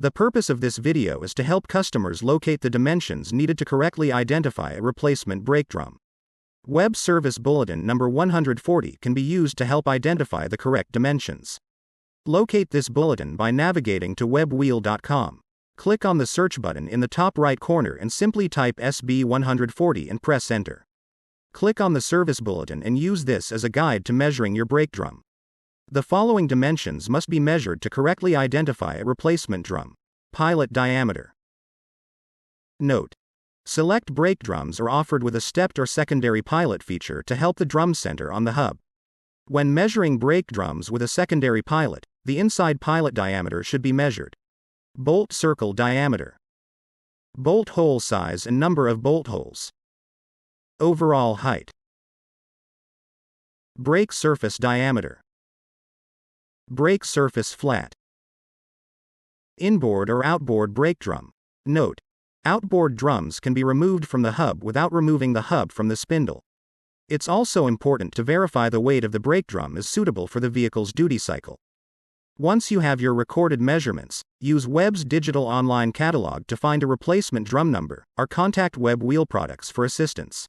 The purpose of this video is to help customers locate the dimensions needed to correctly identify a replacement brake drum. Web Service Bulletin number 140 can be used to help identify the correct dimensions. Locate this bulletin by navigating to webwheel.com. Click on the search button in the top right corner and simply type SB140 and press enter. Click on the service bulletin and use this as a guide to measuring your brake drum. The following dimensions must be measured to correctly identify a replacement drum. Pilot diameter. Note: select brake drums are offered with a stepped or secondary pilot feature to help the drum center on the hub. When measuring brake drums with a secondary pilot, the inside pilot diameter should be measured. Bolt circle diameter. Bolt hole size and number of bolt holes. Overall height. Brake surface diameter. Brake surface flat. Inboard or outboard brake drum. Note: outboard drums can be removed from the hub without removing the hub from the spindle. It's also important to verify the weight of the brake drum is suitable for the vehicle's duty cycle. Once you have your recorded measurements, use Webb's digital online catalog to find a replacement drum number, or contact Web Wheel Products for assistance.